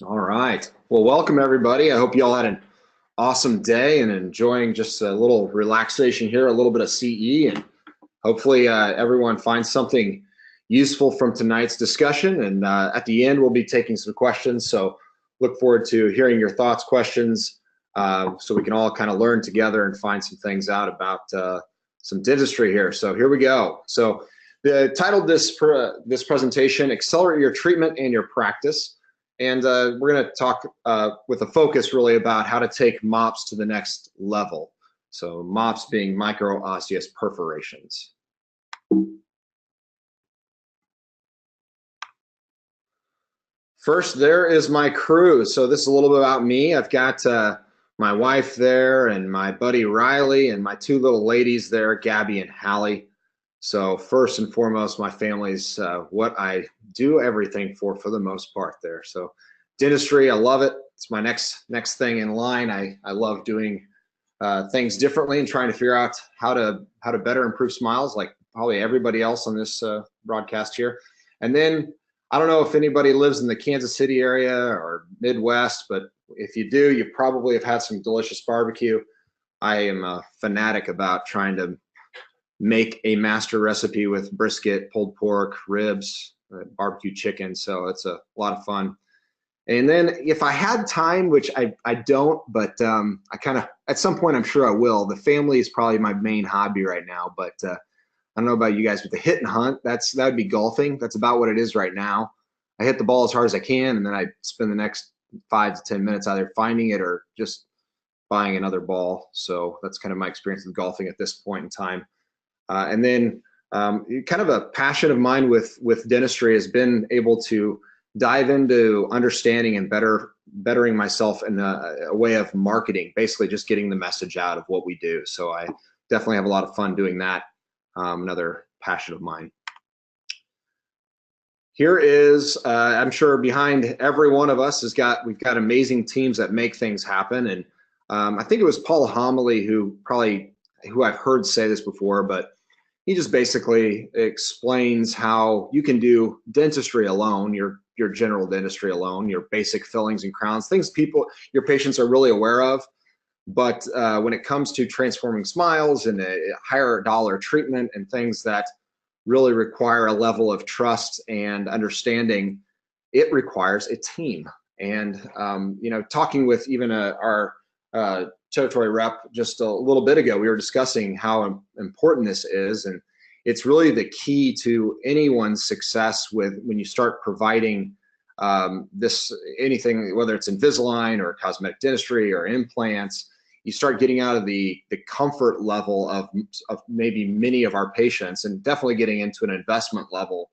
All right. Well, welcome everybody. I hope you all had an awesome day and enjoying just a little relaxation here, a little bit of CE, and hopefully everyone finds something useful from tonight's discussion. And at the end, we'll be taking some questions. So look forward to hearing your thoughts, questions, so we can all kind of learn together and find some things out about some dentistry here. So here we go. So the title of this presentation, Accelerate Your Treatment and Your Practice. And we're going to talk with a focus really about how to take MOPS to the next level. So MOPS being micro-osteoperforations. First, there is my crew. So this is a little bit about me. I've got my wife there and my buddy Riley and my two little ladies there, Gabby and Hallie. So first and foremost, my family's what I do everything for the most part there. So dentistry, I love it. It's my next thing in line. I love doing things differently and trying to figure out how to better improve smiles, like probably everybody else on this broadcast here. And then I don't know if anybody lives in the Kansas City area or Midwest, but if you do, you probably have had some delicious barbecue. I am a fanatic about trying to make a master recipe with brisket, pulled pork, ribs, barbecue chicken. So it's a lot of fun. And then if I had time, which I don't, but I kind of, at some point, I'm sure I will. The family is probably my main hobby right now, but I don't know about you guys, but the hit and hunt, that would be golfing. That's about what it is right now. I hit the ball as hard as I can, and then I spend the next 5 to 10 minutes either finding it or just buying another ball. So that's kind of my experience with golfing at this point in time. And then kind of a passion of mine with dentistry has been able to dive into understanding and bettering myself in a way of marketing, basically just getting the message out of what we do. So I definitely have a lot of fun doing that. Another passion of mine. Here is, I'm sure behind every one of us we've got amazing teams that make things happen. And I think it was Paul Homily who I've heard say this before, but he just basically explains how you can do dentistry alone, your general dentistry alone, your basic fillings and crowns, things your patients are really aware of. But when it comes to transforming smiles and a higher dollar treatment and things that really require a level of trust and understanding, it requires a team. And talking with even our territory rep just a little bit ago, we were discussing how important this is, and it's really the key to anyone's success when you start providing anything, whether it's Invisalign or cosmetic dentistry or implants. You start getting out of the comfort level of maybe many of our patients, and definitely getting into an investment level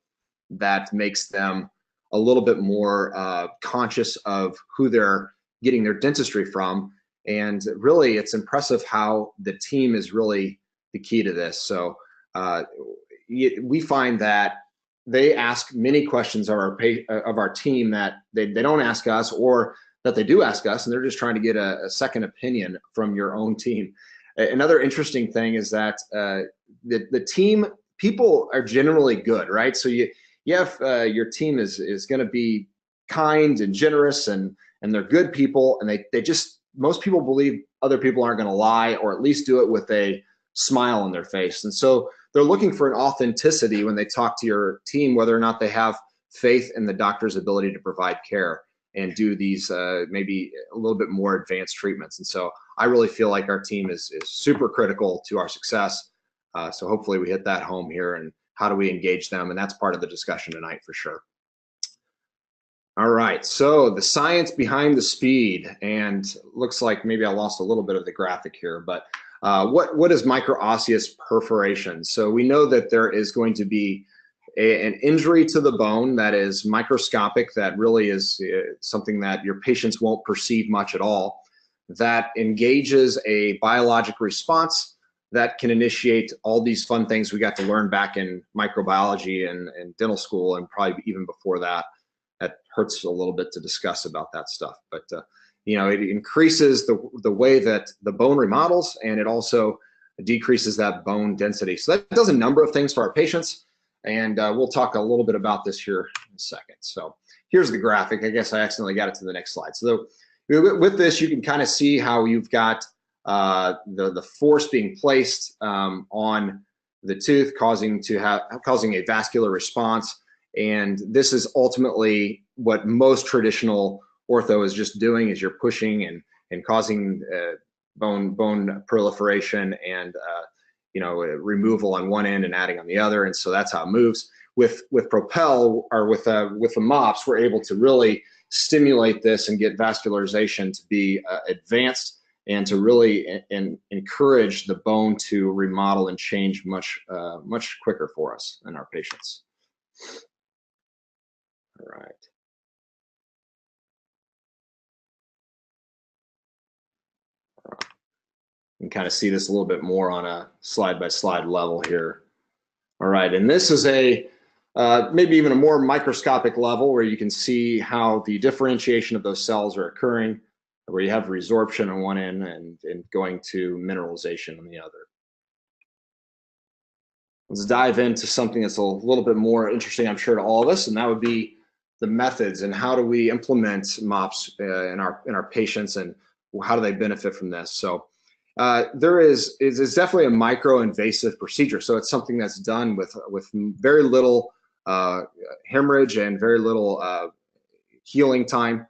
that makes them a little bit more conscious of who they're getting their dentistry from. And really, it's impressive how the team is really the key to this. So we find that they ask many questions of our team that they don't ask us, or that they do ask us, and they're just trying to get a second opinion from your own team. Another interesting thing is that the team, people are generally good, right? So you have your team is going to be kind and generous, and they're good people, and most people believe other people aren't going to lie, or at least do it with a smile on their face. And so they're looking for an authenticity when they talk to your team, whether or not they have faith in the doctor's ability to provide care and do these maybe a little bit more advanced treatments. And so I really feel like our team is super critical to our success. So hopefully we hit that home here, and how do we engage them? And that's part of the discussion tonight for sure. All right, so the science behind the speed, and looks like maybe I lost a little bit of the graphic here, but what is micro-osteoperforation? So we know that there is going to be an injury to the bone that is microscopic, that really is something that your patients won't perceive much at all, that engages a biologic response that can initiate all these fun things we got to learn back in microbiology and dental school, and probably even before that. That hurts a little bit to discuss about that stuff, but it increases the way that the bone remodels, and it also decreases that bone density. So that does a number of things for our patients, and we'll talk a little bit about this here in a second. So here's the graphic. I guess I accidentally got it to the next slide. So with this, you can kind of see how you've got the force being placed on the tooth, causing a vascular response. And this is ultimately what most traditional ortho is just doing, is you're pushing and causing bone proliferation and removal on one end and adding on the other. And so that's how it moves. With Propel, or with the MOPS, we're able to really stimulate this and get vascularization to be advanced, and to really encourage the bone to remodel and change much quicker for us and our patients. All right. You can kind of see this a little bit more on a slide-by-slide level here. All right, and this is a maybe even a more microscopic level, where you can see how the differentiation of those cells are occurring, where you have resorption on one end and going to mineralization on the other. Let's dive into something that's a little bit more interesting, I'm sure, to all of us, and that would be the methods and how do we implement MOPS in our patients, and how do they benefit from this. So there is definitely a micro-invasive procedure. So it's something that's done with very little hemorrhage and very little healing time.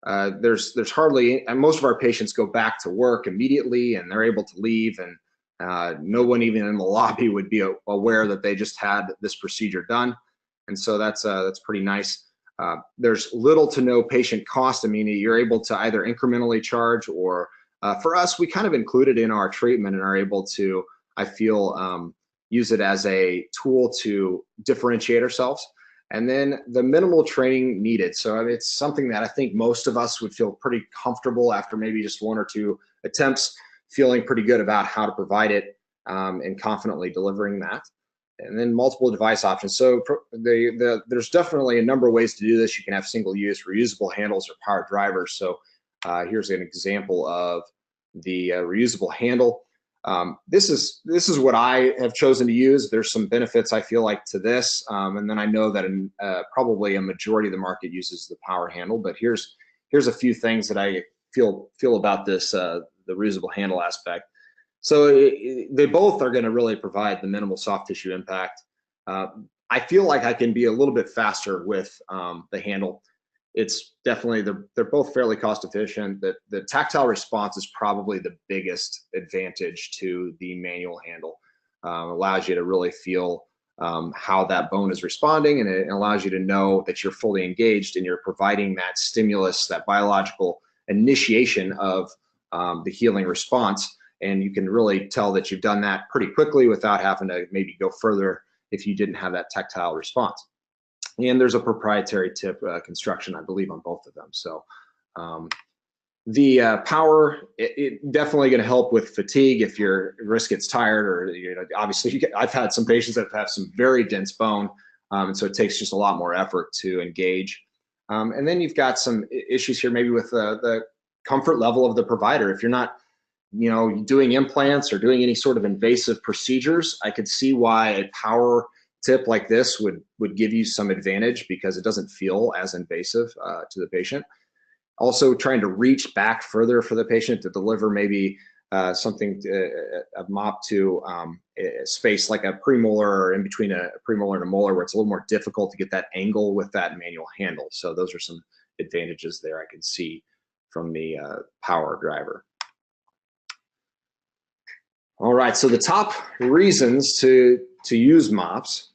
There's hardly, and most of our patients go back to work immediately, and they're able to leave, and no one even in the lobby would be aware that they just had this procedure done. And so that's pretty nice. There's little to no patient cost. I mean, you're able to either incrementally charge, or for us, we kind of include it in our treatment and are able to, I feel, use it as a tool to differentiate ourselves. And then the minimal training needed. So I mean, it's something that I think most of us would feel pretty comfortable after maybe just 1 or 2 attempts, feeling pretty good about how to provide it and confidently delivering that. And then multiple device options. So there's definitely a number of ways to do this. You can have single use, reusable handles, or power drivers. So here's an example of the reusable handle. This is what I have chosen to use. There's some benefits I feel like to this, and then I know that probably a majority of the market uses the power handle. But here's a few things that I feel about this, the reusable handle aspect. So they both are going to really provide the minimal soft tissue impact. I feel like I can be a little bit faster with the handle. It's definitely, they're both fairly cost efficient. The tactile response is probably the biggest advantage to the manual handle. Allows you to really feel how that bone is responding, and it allows you to know that you're fully engaged and you're providing that stimulus, that biological initiation of the healing response. And you can really tell that you've done that pretty quickly without having to maybe go further if you didn't have that tactile response. And there's a proprietary tip construction, I believe, on both of them. So the power, it definitely going to help with fatigue if your wrist gets tired, or obviously I've had some patients that have some very dense bone, and so it takes just a lot more effort to engage. And then you've got some issues here maybe with the comfort level of the provider. If you're not doing implants or doing any sort of invasive procedures, I could see why a power tip like this would give you some advantage, because it doesn't feel as invasive to the patient. Also, trying to reach back further for the patient to deliver maybe something, a MOP to a space like a premolar, or in between a premolar and a molar, where it's a little more difficult to get that angle with that manual handle. So those are some advantages there I can see from the power driver. All right, so the top reasons to use MOPS,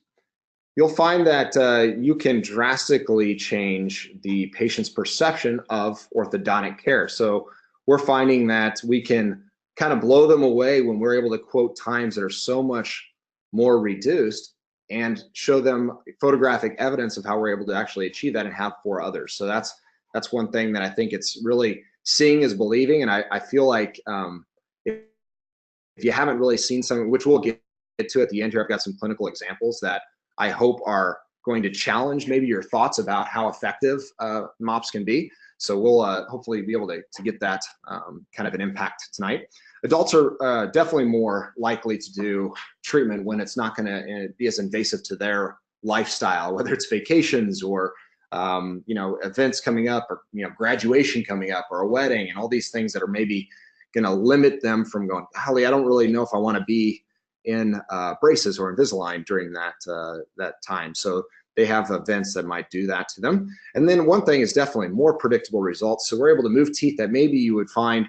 you'll find that you can drastically change the patient's perception of orthodontic care. So we're finding that we can kind of blow them away when we're able to quote times that are so much more reduced, and show them photographic evidence of how we're able to actually achieve that and have for others. So that's one thing that I think it's really, seeing is believing. And I feel like if you haven't really seen something, which we'll get to at the end here, I've got some clinical examples that I hope are going to challenge maybe your thoughts about how effective MOPS can be. So we'll hopefully be able to get that kind of an impact tonight. Adults are definitely more likely to do treatment when it's not going to be as invasive to their lifestyle, whether it's vacations or you know, events coming up, or, you know, graduation coming up, or a wedding, and all these things that are maybe going to limit them from going, Holly, I don't really know if I want to be in braces or Invisalign during that time. So they have events that might do that to them. And then one thing is definitely more predictable results. So we're able to move teeth that maybe you would find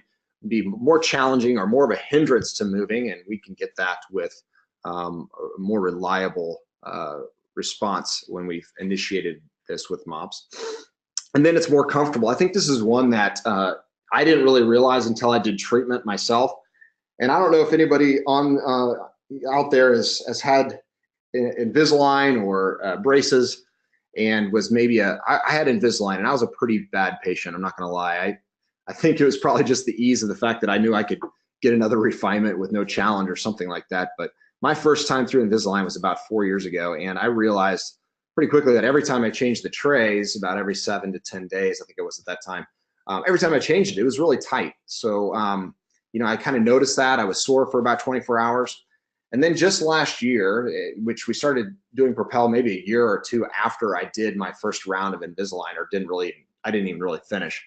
be more challenging or more of a hindrance to moving, and we can get that with a more reliable response when we've initiated this with MOPS. And then it's more comfortable. I think this is one that I didn't really realize until I did treatment myself. And I don't know if anybody on out there has had Invisalign or braces, and was maybe I had Invisalign, and I was a pretty bad patient, I'm not gonna lie. I think it was probably just the ease of the fact that I knew I could get another refinement with no challenge or something like that. But my first time through Invisalign was about 4 years ago, and I realized pretty quickly that every time I changed the trays, about every 7 to 10 days, I think it was at that time, every time I changed it, it was really tight. So, you know, I kind of noticed that. I was sore for about 24 hours. And then just last year, which we started doing Propel maybe a year or two after I did my first round of Invisalign, or I didn't even really finish.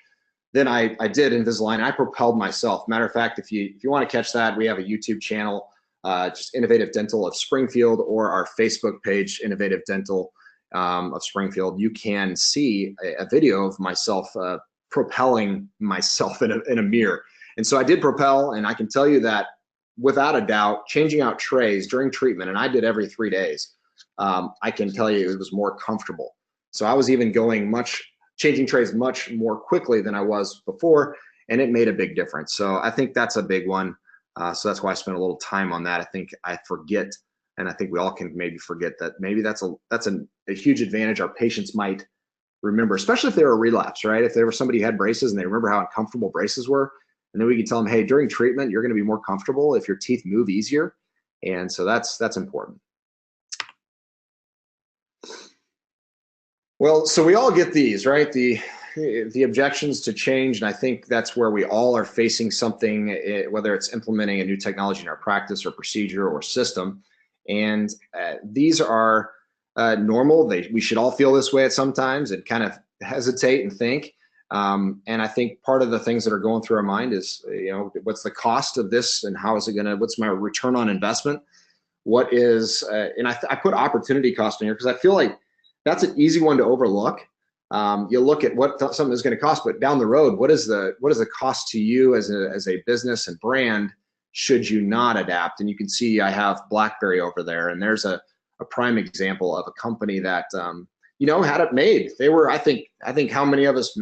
Then I did Invisalign, and I propelled myself. Matter of fact, if you want to catch that, we have a YouTube channel, just Innovative Dental of Springfield, or our Facebook page, Innovative Dental of Springfield. You can see a video of myself propelling myself in a mirror. And so I did propel, and I can tell you that without a doubt, changing out trays during treatment, and I did every 3 days, I can tell you it was more comfortable. So I was even changing trays much more quickly than I was before, and it made a big difference. So I think that's a big one. So that's why I spent a little time on that. I think I forget, and I think we all can maybe forget that maybe that's a huge advantage our patients might remember, especially if they were a relapse, right? If there was somebody who had braces and they remember how uncomfortable braces were, and then we can tell them, hey, during treatment, you're going to be more comfortable if your teeth move easier. And so that's important. Well, so we all get these, right? The objections to change, and I think that's where we all are facing something, whether it's implementing a new technology in our practice or procedure or system. And these are normal. We should all feel this way at some times and kind of hesitate and think. And I think part of the things that are going through our mind is, you know, what's the cost of this, and how is it what's my return on investment? What is, and I put opportunity cost in here because I feel like that's an easy one to overlook. You look at what something is going to cost, but down the road, what is the cost to you as a business and brand should you not adapt? And you can see I have BlackBerry over there, and there's a prime example of a company that you know, had it made. They were, I think how many of us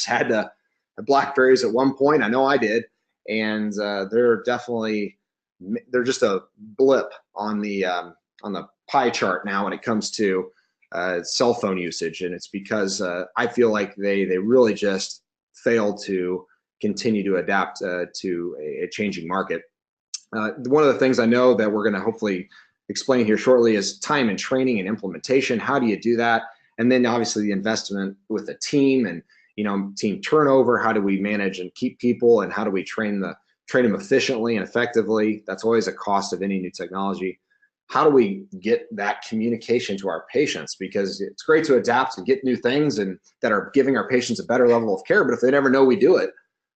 had BlackBerries at one point? I know I did. And they're just a blip on the pie chart now when it comes to cell phone usage. And it's because I feel like they really just failed to continue to adapt to a changing market. One of the things I know that we're going to hopefully explain here shortly is time and training and implementation. How do you do that? And then obviously the investment with a team, and, you know, team turnover. How do we manage and keep people, and how do we train them efficiently and effectively? That's always a cost of any new technology. How do we get that communication to our patients? Because it's great to adapt and get new things and that are giving our patients a better level of care, but if they never know we do it,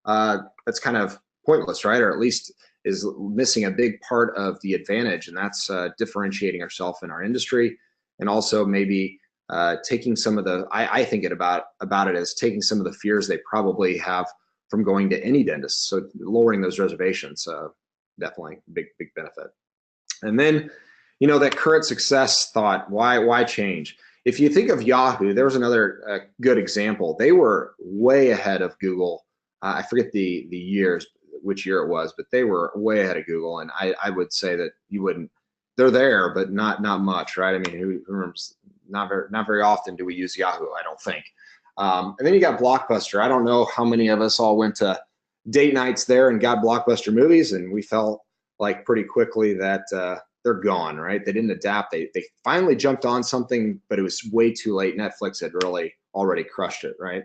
that's kind of pointless, right? Or at least is missing a big part of the advantage, and that's differentiating ourselves in our industry, and also maybe taking some of the, I think about it as taking some of the fears they probably have from going to any dentist. So lowering those reservations, definitely big benefit. And then, you know, that current success thought, why change? If you think of Yahoo, there was another good example. They were way ahead of Google. I forget the years, which year it was, but they were way ahead of Google. And I would say that they're there, but not much, right? I mean, who remembers? Not very often do we use Yahoo, I don't think. And then you got Blockbuster. I don't know how many of us all went to date nights there and got Blockbuster movies, and we felt like pretty quickly that they're gone, right? They didn't adapt. They finally jumped on something, but it was way too late. Netflix had really already crushed it, right?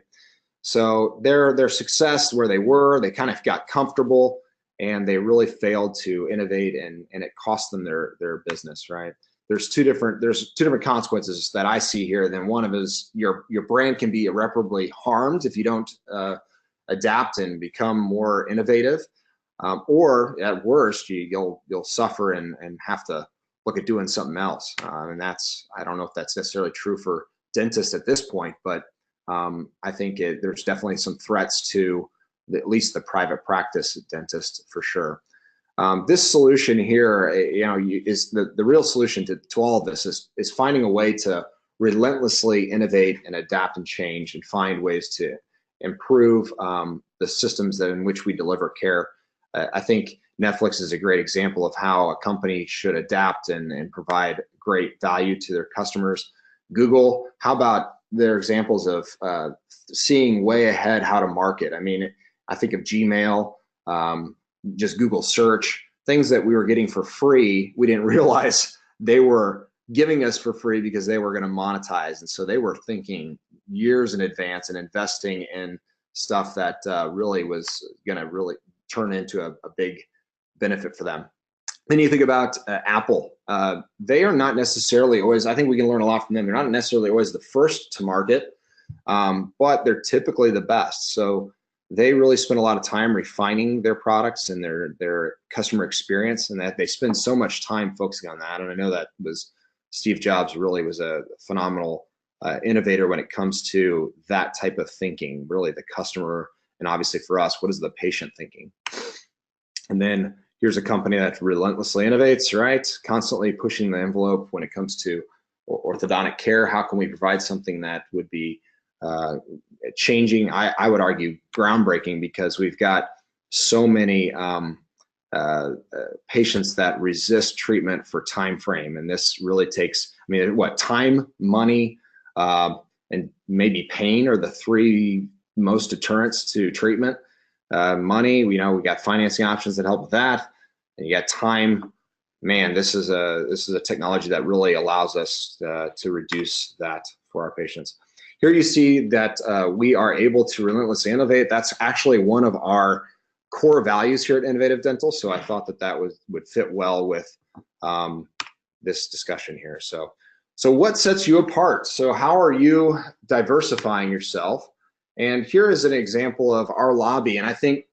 So their success where they were, they kind of got comfortable, and they really failed to innovate, and it cost them their business, right? there's two different consequences that I see here. Then one of is your brand can be irreparably harmed if you don't adapt and become more innovative, or at worst you'll suffer and have to look at doing something else. And I don't know if that's necessarily true for dentists at this point, but I think there's definitely some threats to at least the private practice dentist for sure. This solution here, is the real solution to all of this is finding a way to relentlessly innovate and adapt and change and find ways to improve the systems in which we deliver care. I think Netflix is a great example of how a company should adapt and provide great value to their customers. Google, how about their examples of seeing way ahead how to market? I mean, I think of Gmail, just Google search, things that we were getting for free, we didn't realize they were giving us for free because they were going to monetize. And so they were thinking years in advance and investing in stuff that really was going to really turn into a big benefit for them. Then you think about Apple. They are not necessarily always, I think we can learn a lot from them. They're not necessarily always the first to market, but they're typically the best. So they really spend a lot of time refining their products and their customer experience, and that they spend so much time focusing on that. And I know that was Steve Jobs really was a phenomenal innovator when it comes to that type of thinking, really the customer, and obviously for us, what is the patient thinking? And then here's a company that relentlessly innovates, right? Constantly pushing the envelope when it comes to orthodontic care. How can we provide something that would be changing, I would argue groundbreaking, because we've got so many patients that resist treatment for time frame, and this really takes, I mean, what, time, money, and maybe pain are the three most deterrents to treatment. Money, we got financing options that help with that, and you got time. Man, this is a technology that really allows us to reduce that for our patients. Here you see that we are able to relentlessly innovate. That's actually one of our core values here at Innovative Dental. So I thought that would fit well with this discussion here. So what sets you apart? So how are you diversifying yourself? And here is an example of our lobby. And I think,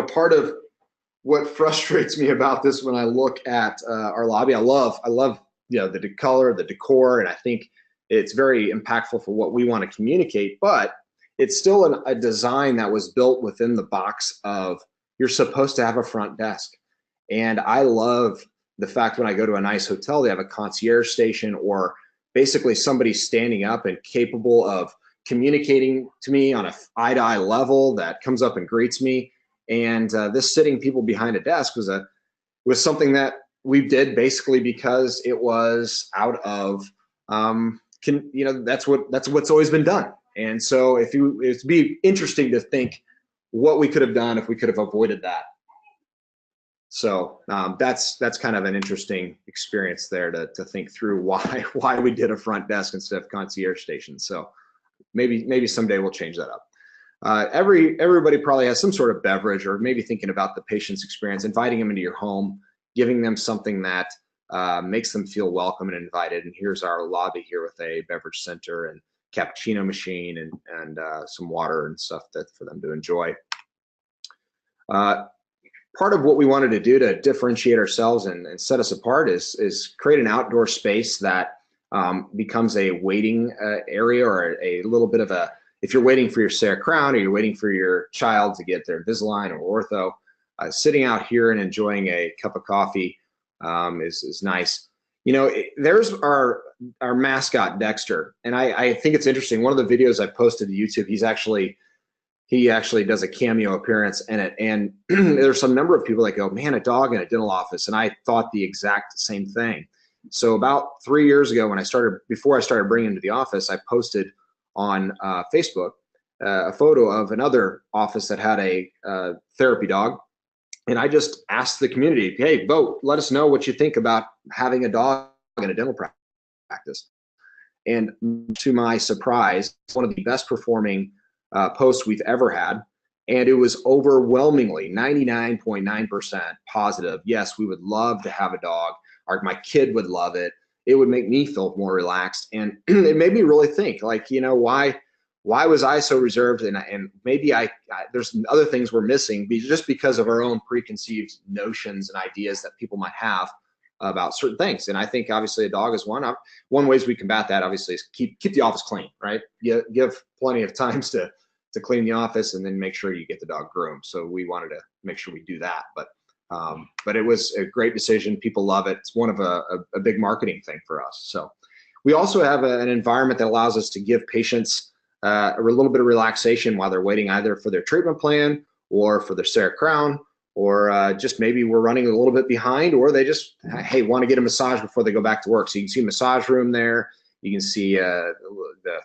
part of what frustrates me about this when I look at our lobby, I love the color, the decor, and I think it's very impactful for what we want to communicate, but it's still a design that was built within the box of you're supposed to have a front desk. And I love the fact when I go to a nice hotel, they have a concierge station, or basically somebody standing up and capable of communicating to me on an eye-to-eye level that comes up and greets me. And this sitting people behind a desk was something that we did basically because it was out of that's what's always been done. And so it'd be interesting to think what we could have done if we could have avoided that. So that's kind of an interesting experience there to think through why we did a front desk instead of concierge station. So maybe someday we'll change that up. Everybody probably has some sort of beverage, or maybe thinking about the patient's experience, inviting them into your home, giving them something that makes them feel welcome and invited. And here's our lobby here with a beverage center and cappuccino machine and some water and stuff for them to enjoy. Part of what we wanted to do to differentiate ourselves and set us apart is create an outdoor space that becomes a waiting area, or a little bit of if you're waiting for your CEREC crown, or you're waiting for your child to get their Invisalign or ortho, sitting out here and enjoying a cup of coffee is nice. There's our mascot, Dexter, and I think it's interesting. One of the videos I posted to YouTube, he actually does a cameo appearance in it, and there's some number of people that go, man, a dog in a dental office, and I thought the exact same thing. So about 3 years ago, before I started bringing him to the office, I posted on Facebook a photo of another office that had a therapy dog. And I just asked the community, hey, vote, let us know what you think about having a dog in a dental practice. And to my surprise, one of the best performing posts we've ever had. And it was overwhelmingly 99.9% positive. Yes, we would love to have a dog. My kid would love it. it would make me feel more relaxed. And it made me really think, like, you know, why was I so reserved? And maybe there's other things we're missing just because of our own preconceived notions and ideas that people might have about certain things. And I think obviously a dog is one ways we combat that obviously is keep the office clean, right? Give plenty of times to clean the office, and then make sure you get the dog groomed. So we wanted to make sure we do that. But it was a great decision. People love it. It's one of a big marketing thing for us. So we also have an environment that allows us to give patients a little bit of relaxation while they're waiting either for their treatment plan or for their CEREC crown, or just maybe we're running a little bit behind, or they just, hey, want to get a massage before they go back to work. So you can see massage room there. You can see the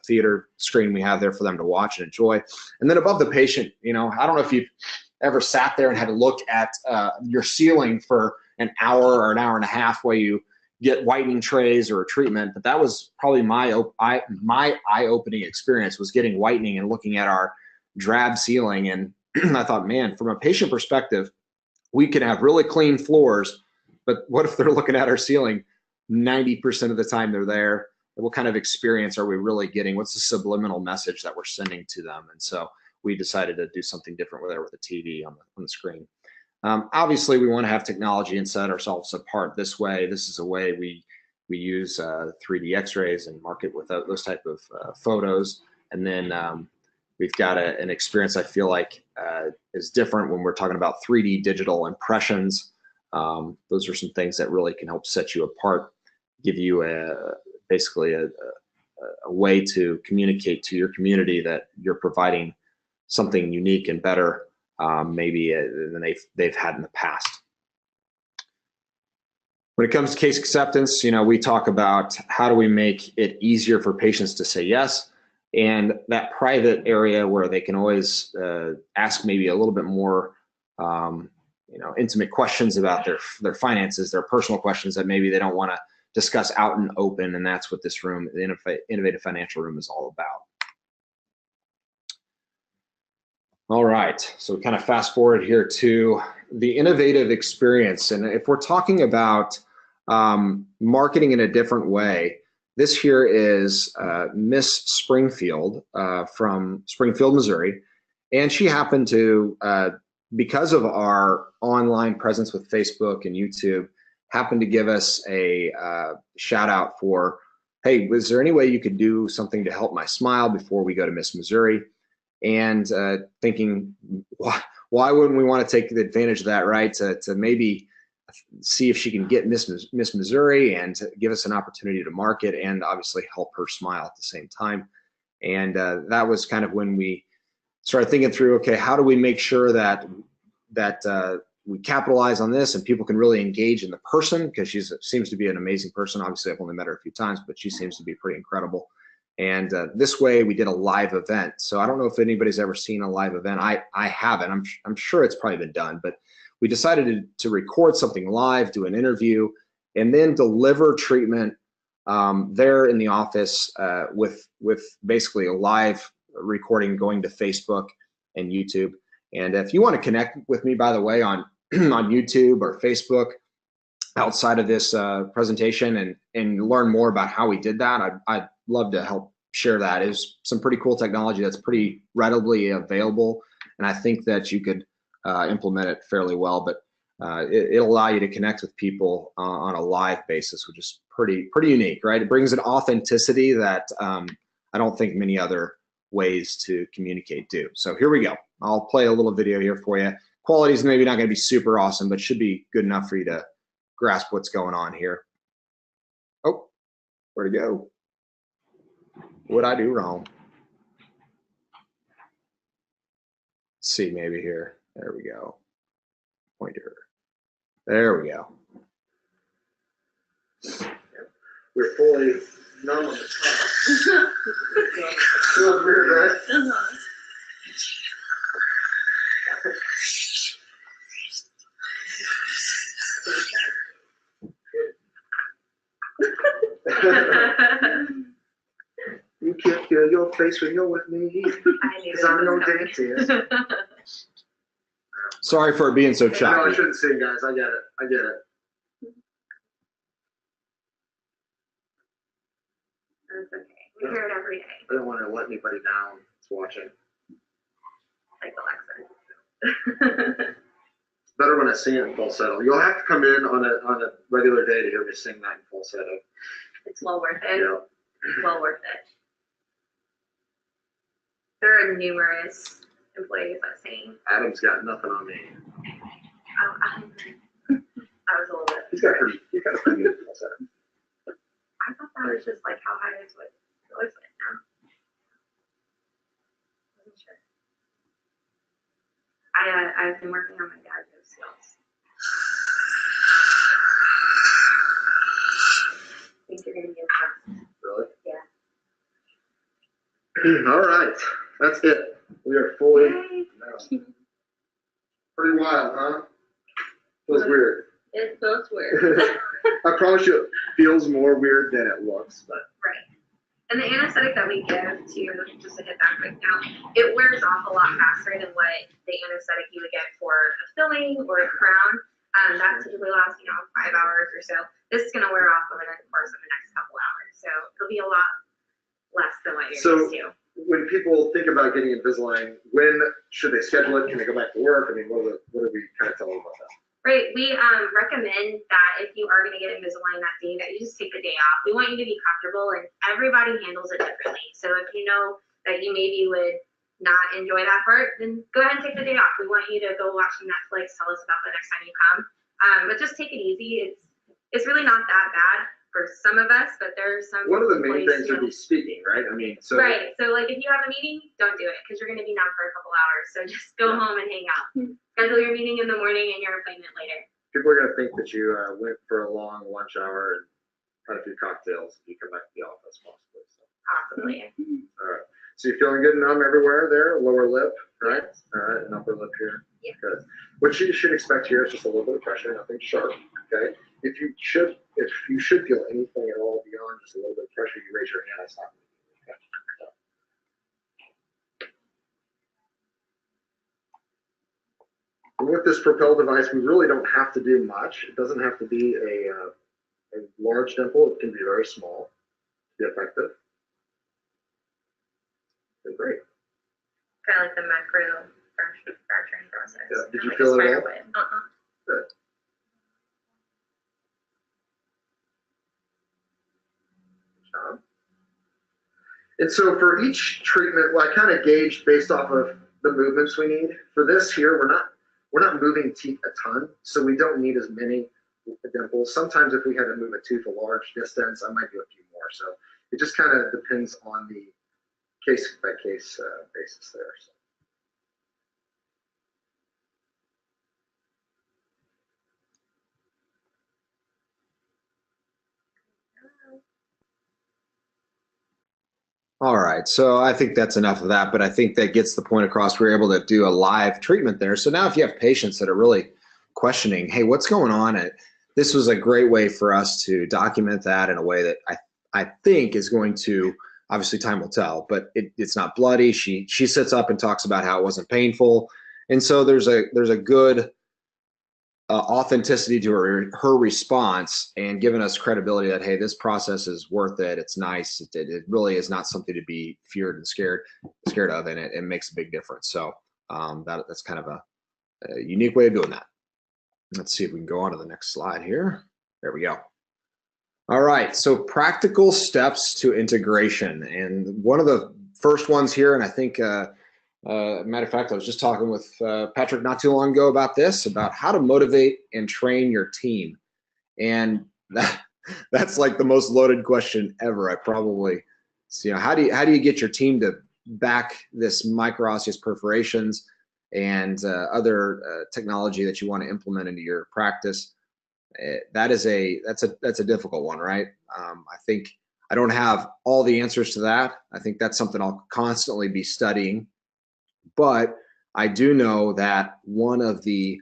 theater screen we have there for them to watch and enjoy. And then above the patient, you know, I don't know if you've ever sat there and had to look at your ceiling for an hour or an hour and a half while you get whitening trays or a treatment, but that was probably my eye-opening experience, was getting whitening and looking at our drab ceiling. And I thought, man, from a patient perspective, we can have really clean floors, but what if they're looking at our ceiling 90% of the time they're there? What kind of experience are we really getting? What's the subliminal message that we're sending to them? And so we decided to do something different with a TV on the screen. Obviously, we want to have technology and set ourselves apart this way. This is a way we use 3D X-rays and market with those type of photos. And then we've got an experience I feel like is different when we're talking about 3D digital impressions. Those are some things that really can help set you apart, give you basically a way to communicate to your community that you're providing something unique and better maybe than they've had in the past. When it comes to case acceptance, you know, we talk about how do we make it easier for patients to say yes, and that private area where they can always ask maybe a little bit more you know, intimate questions about their finances, their personal questions that maybe they don't want to discuss out and open, and that's what this room, the Innovative Financial Room, is all about. All right, so we kind of fast forward here to the innovative experience. And if we're talking about marketing in a different way, this here is Miss Springfield from Springfield, Missouri. And she happened to, because of our online presence with Facebook and YouTube, happened to give us a shout out for, hey, was there any way you could do something to help my smile before we go to Miss Missouri? And thinking, why wouldn't we want to take advantage of that, right? To maybe see if she can get Miss Missouri and to give us an opportunity to market and obviously help her smile at the same time. And that was kind of when we started thinking through, okay, how do we make sure that we capitalize on this and people can really engage in the person, because she seems to be an amazing person. Obviously, I've only met her a few times, but she seems to be pretty incredible. And this way we did a live event. So I don't know if anybody's ever seen a live event. I haven't. I'm sure it's probably been done, but we decided to record something live, do an interview, and then deliver treatment there in the office with basically a live recording going to Facebook and YouTube. And if you want to connect with me, by the way, on YouTube or Facebook outside of this presentation and learn more about how we did that, I'd love to help share that. It's some pretty cool technology that's pretty readily available, and I think that you could implement it fairly well. But it'll allow you to connect with people on a live basis, which is pretty unique, right? It brings an authenticity that I don't think many other ways to communicate do. So here we go. I'll play a little video here for you. Quality is maybe not going to be super awesome, but should be good enough for you to grasp what's going on here. Oh, where'd it go? What'd I do wrong? Let's see, maybe here. There we go. Pointer. There we go. We're fully numb on the top. Feels weird, right? You can't feel your face when you're with me, because I'm no dentist. Sorry for it being so choppy. No, I shouldn't sing, guys. I get it. We hear it every day. I don't want to let anybody down that's watching. Like Alexa. It's better when I sing it in falsetto. You'll have to come in on a regular day to hear me sing that in falsetto. It's well worth it. Yeah. Well worth it. There are numerous employees that sing. Adam's got nothing on me. I was a little bit. He's got a pretty good falsetto. I thought that was just like how high his voice went now. Wasn't sure. I've been working on my dad's skills. I think you're gonna be impressed. Really? Yeah. All right, that's it. We are fully. Yay. Pretty wild, huh? Feels weird. It feels weird. I promise you, it feels more weird than it looks, but. Right. And the anesthetic that we give to, just to hit that quick now, it wears off a lot faster than what the anesthetic you would get for a filling or a crown. That typically lasts, 5 hours or so. This is going to wear off over the course of the next couple hours. So it'll be a lot less than what you're used to. When people think about getting Invisalign, when should they schedule it? Can they go back to work? I mean, what do we kind of tell them about that? Right, we recommend that if you are going to get Invisalign that day, that you just take the day off. We want you to be comfortable, and everybody handles it differently. So if you know that you maybe would not enjoy that part, then go ahead and take the day off. We want you to go watch some Netflix, tell us about the next time you come. But just take it easy. It's really not that bad for some of us, but there's some. One of the main things would be speaking, right? I mean, so. Right, so like if you have a meeting, don't do it because you're going to be numb for a couple hours. So just go home and hang out. Schedule your meeting in the morning and your appointment later. People are going to think that you went for a long lunch hour and had a few cocktails if you come back to the office, possibly. So. Possibly. All right. So you're feeling good and numb everywhere there? Lower lip, right? Yes. All right, and upper lip here. Yeah. Good. What you should expect here is just a little bit of pressure, nothing sharp. Okay. If you should feel anything at all beyond just a little bit of pressure, you raise your hand. I stop. Okay. And with this Propel device, we really don't have to do much. It doesn't have to be a large dimple. It can be very small to be effective. And great. Kind of like the macro fracturing process. Yeah. Did you like feel it spider at all? web. Good. Good job. And so for each treatment, well, I kind of gauged based off of the movements we need. For this here, we're not moving teeth a ton, so we don't need as many dimples. Sometimes if we had to move a tooth a large distance, I might do a few more. So it just kind of depends on the case by case basis there. So. All right, so I think that's enough of that, but I think that gets the point across. We were able to do a live treatment there. So now if you have patients that are really questioning, hey, what's going on? This was a great way for us to document that in a way that I think is going to, obviously time will tell, but it's not bloody. She sits up and talks about how it wasn't painful. And so there's a good authenticity to her response and giving us credibility that, hey, this process is worth it. It's nice. It really is not something to be feared and scared of, and it makes a big difference. So that's kind of a unique way of doing that. Let's see if we can go on to the next slide here. There we go. All right, so practical steps to integration. And one of the first ones here, and I think matter of fact, I was just talking with Patrick not too long ago about this, about how to motivate and train your team. And that's like the most loaded question ever. I probably, how do you get your team to back this micro-osteoperforations and other technology that you want to implement into your practice? That's a difficult one, right? I think I don't have all the answers to that. I think that's something I'll constantly be studying. But I do know that one of the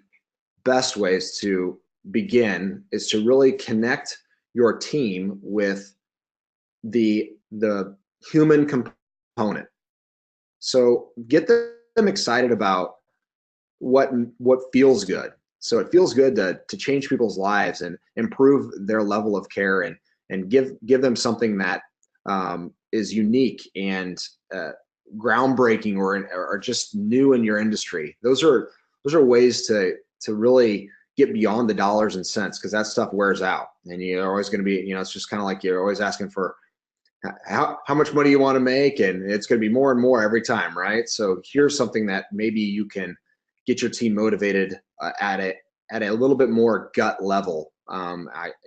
best ways to begin is to really connect your team with the human component. So get them excited about what feels good. So it feels good to change people's lives and improve their level of care and give them something that is unique and groundbreaking or just new in your industry. Those are ways to really get beyond the dollars and cents, because that stuff wears out, and you're always going to be, it's just kind of like you're always asking for how much money you want to make, and it's going to be more and more every time, right? So here's something that maybe you can get your team motivated at a little bit more gut level.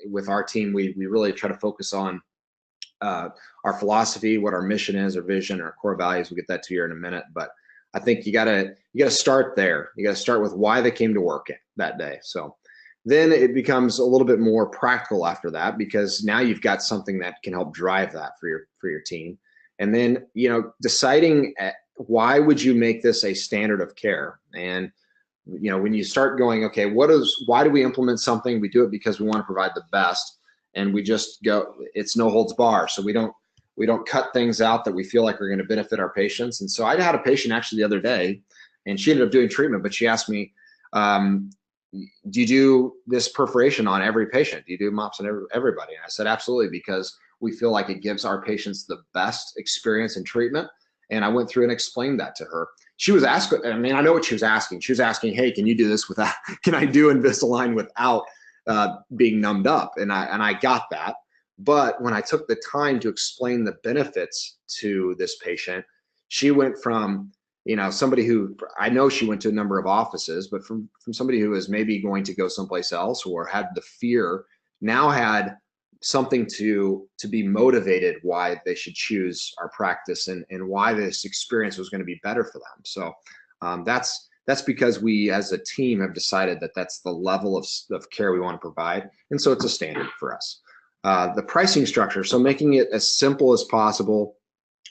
With our team, we really try to focus on our philosophy, what our mission is, our vision, our core values. We'll get that to you in a minute, but I think you gotta start there. You gotta start with why they came to work that day. So then it becomes a little bit more practical after that, because now you've got something that can help drive that for your team. And then, deciding why would you make this a standard of care? And when you start going, okay, why do we implement something? We do it because we want to provide the best, and we just go, it's no holds bar. So we don't cut things out that we feel like are going to benefit our patients. And so I had a patient actually the other day, and she ended up doing treatment, but she asked me, do you do this perforation on every patient? Do you do MOPS on everybody? And I said, absolutely, because we feel like it gives our patients the best experience in treatment. And I went through and explained that to her. She was asking, I mean, I know what she was asking. She was asking, hey, can you do this without, can I do Invisalign without being numbed up? And I got that. But when I took the time to explain the benefits to this patient, she went from, somebody who, I know she went to a number of offices, but from somebody who was maybe going to go someplace else or had the fear, now had something to be motivated why they should choose our practice and why this experience was going to be better for them. So that's because we as a team have decided that that's the level of care we want to provide. And so it's a standard for us. The pricing structure, so making it as simple as possible.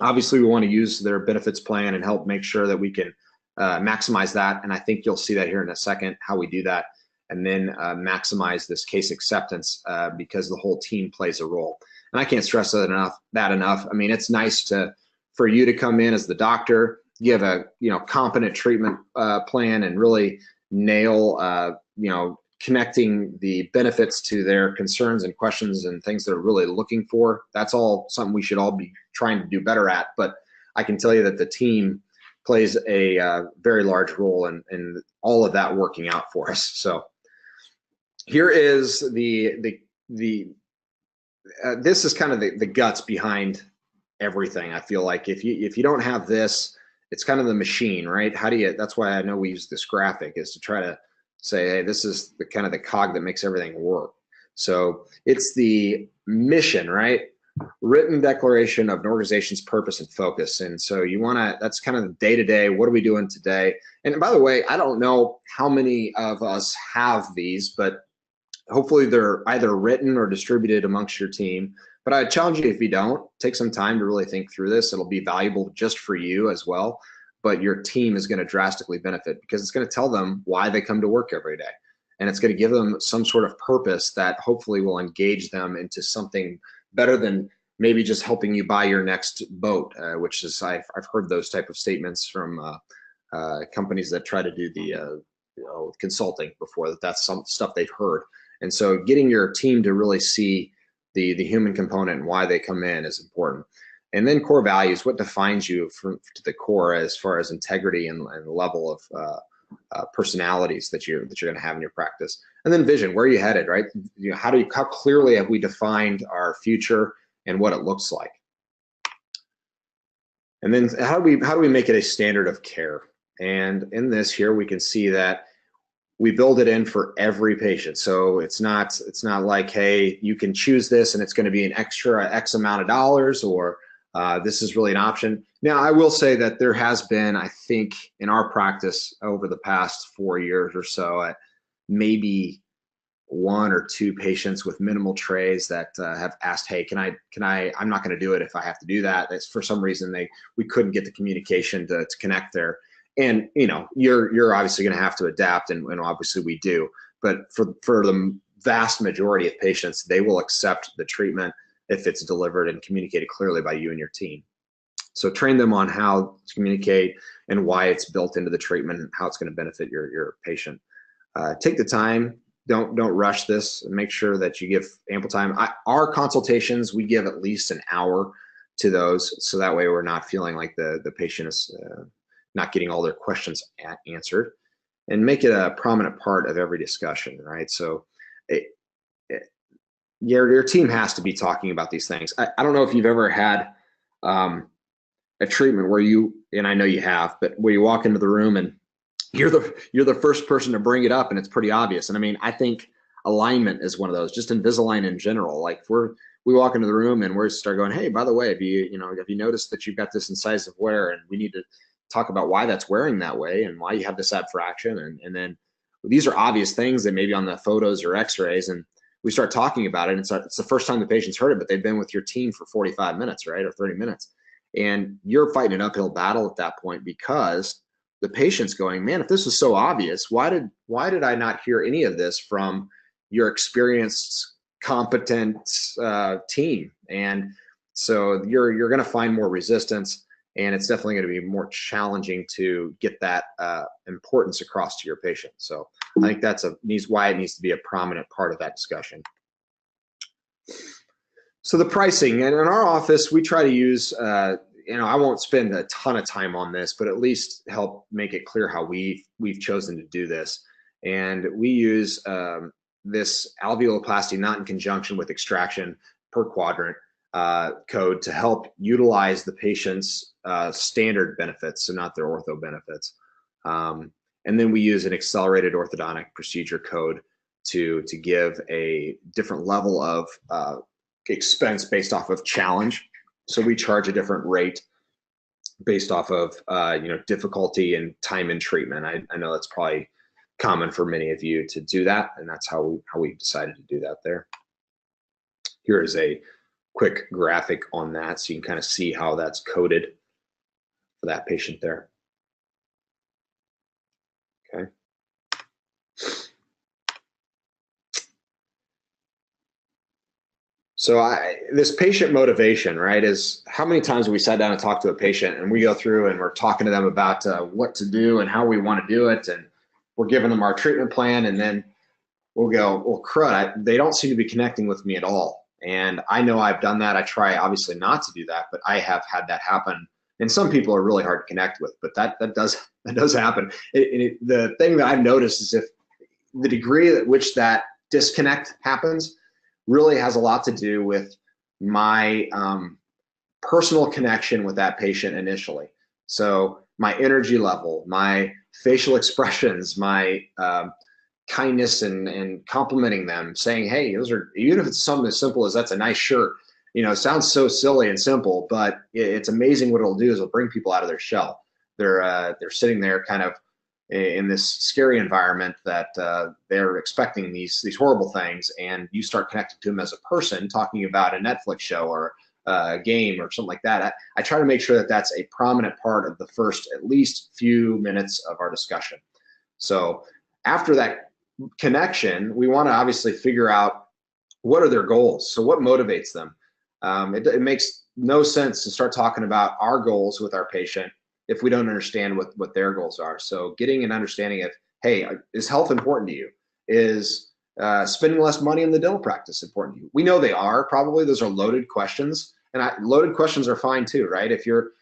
Obviously, we want to use their benefits plan and help make sure that we can maximize that. And I think you'll see that here in a second, how we do that. And then maximize this case acceptance because the whole team plays a role. And I can't stress that enough. I mean, it's nice for you to come in as the doctor, give a competent treatment plan, and really nail connecting the benefits to their concerns and questions and things they're really looking for. That's all something we should all be trying to do better at. But I can tell you that the team plays a very large role in all of that working out for us. So here is this is kind of the guts behind everything. I feel like if you don't have this, it's kind of the machine, right? That's why I know we use this graphic, is to try to say, hey, this is the kind of the cog that makes everything work. So it's the mission, right? Written declaration of an organization's purpose and focus. And so that's kind of the day-to-day, what are we doing today? And by the way, I don't know how many of us have these, but hopefully they're either written or distributed amongst your team. But I challenge you, if you don't, take some time to really think through this. It'll be valuable just for you as well, but your team is going to drastically benefit because it's going to tell them why they come to work every day. And it's going to give them some sort of purpose that hopefully will engage them into something better than maybe just helping you buy your next boat, which is, I've heard those type of statements from companies that try to do the consulting before, that's some stuff they've heard. And so getting your team to really see the human component and why they come in is important. And then core values, what defines you to the core as far as integrity and level of personalities that you're going to have in your practice. And then vision, where are you headed, right? How clearly have we defined our future and what it looks like? And then how do we make it a standard of care? And in this here, we can see that we build it in for every patient. So it's not like, hey, you can choose this and it's going to be an extra X amount of dollars, or this is really an option. Now, I will say that there has been, I think, in our practice over the past 4 years or so, maybe 1 or 2 patients with minimal trays that have asked, hey, I'm not going to do it if I have to do that. That's for some reason we couldn't get the communication to connect there. And you're obviously going to have to adapt, and obviously we do. But for the vast majority of patients, they will accept the treatment if it's delivered and communicated clearly by you and your team. So train them on how to communicate and why it's built into the treatment and how it's going to benefit your patient. Take the time. Don't rush this, and make sure that you give ample time. Our consultations, we give at least an hour to those, so that way we're not feeling like the patient is not getting all their questions answered, and make it a prominent part of every discussion, right? So your team has to be talking about these things. I don't know if you've ever had a treatment where you, and I know you have, but where you walk into the room and you're the first person to bring it up, and it's pretty obvious. And I mean, I think alignment is one of those, just Invisalign in general. Like we walk into the room and we start going, hey, by the way, have you noticed that you've got this incisive wear, and we need to talk about why that's wearing that way and why you have this abfraction. And then these are obvious things that maybe on the photos or x-rays, and we start talking about it. And it's the first time the patient's heard it, but they've been with your team for 45 minutes, right? Or 30 minutes. And you're fighting an uphill battle at that point, because the patient's going, man, if this was so obvious, why did I not hear any of this from your experienced, competent team? And so you're going to find more resistance, and it's definitely going to be more challenging to get that importance across to your patient. So I think that's why it needs to be a prominent part of that discussion. So the pricing, and in our office, we try to use, I won't spend a ton of time on this, but at least help make it clear how we've chosen to do this. And we use this alveoloplasty, not in conjunction with extraction per quadrant code, to help utilize the patient's standard benefits, so not their ortho benefits. And then we use an accelerated orthodontic procedure code to give a different level of expense based off of challenge. So we charge a different rate based off of difficulty and time in treatment. I know that's probably common for many of you to do that, and that's how we decided to do that there. Here is a quick graphic on that, so you can kind of see how that's coded for that patient there. Okay. So this patient motivation, right, is how many times have we sat down and talked to a patient, and we go through and we're talking to them about what to do and how we want to do it, and we're giving them our treatment plan, and then we'll go, well, crud, they don't seem to be connecting with me at all. And I know I've done that. I try obviously not to do that, but I have had that happen. And some people are really hard to connect with, but that does happen. The thing that I've noticed is if the degree at which that disconnect happens really has a lot to do with my personal connection with that patient initially. So my energy level, my facial expressions, my kindness and complimenting them, saying, hey, those are, even if it's something as simple as that's a nice shirt, it sounds so silly and simple, but it's amazing what it'll do is it'll bring people out of their shell. They're sitting there kind of in this scary environment that they're expecting these horrible things, and you start connecting to them as a person, talking about a Netflix show or a game or something like that. I try to make sure that that's a prominent part of the first at least few minutes of our discussion. So after that connection, we want to obviously figure out what are their goals. So what motivates them? It makes no sense to start talking about our goals with our patient if we don't understand what their goals are. So getting an understanding of, hey, is health important to you? Is spending less money in the dental practice important to you? We know they are, probably. Those are loaded questions, and loaded questions are fine too, right? If you're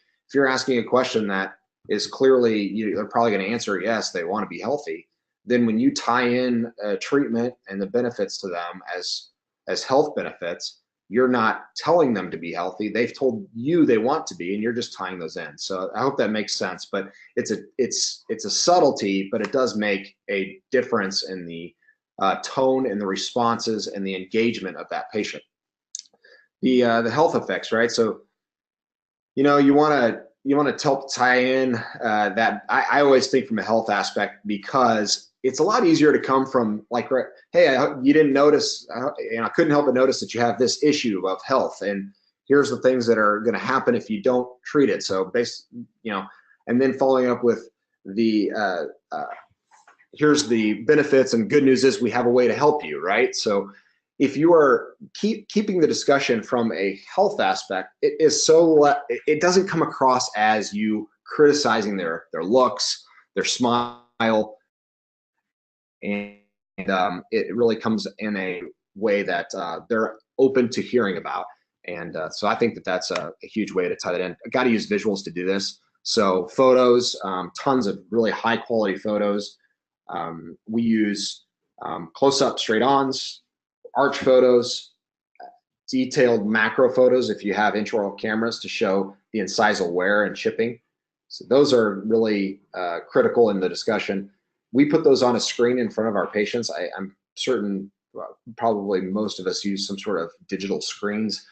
asking a question that is clearly, they're probably going to answer yes, they want to be healthy. Then when you tie in treatment and the benefits to them as health benefits, you're not telling them to be healthy. They've told you they want to be, and you're just tying those in. So I hope that makes sense. But it's a subtlety, but it does make a difference in the tone and the responses and the engagement of that patient. The health effects, right? So you want to help tie in that. I always think from a health aspect, because it's a lot easier to come from like, hey, you didn't notice, I couldn't help but notice that you have this issue of health, and here's the things that are going to happen if you don't treat it. So and then following up with the here's the benefits, and good news is we have a way to help you, right? So if you are keeping the discussion from a health aspect, it doesn't come across as you criticizing their looks, their smile, and it really comes in a way that they're open to hearing about. And so I think that that's a huge way to tie that in. I got to use visuals to do this. So photos, tons of really high quality photos. We use close-up straight-ons, arch photos, detailed macro photos if you have intraoral cameras to show the incisal wear and chipping. So those are really critical in the discussion. We put those on a screen in front of our patients. I'm certain probably most of us use some sort of digital screens.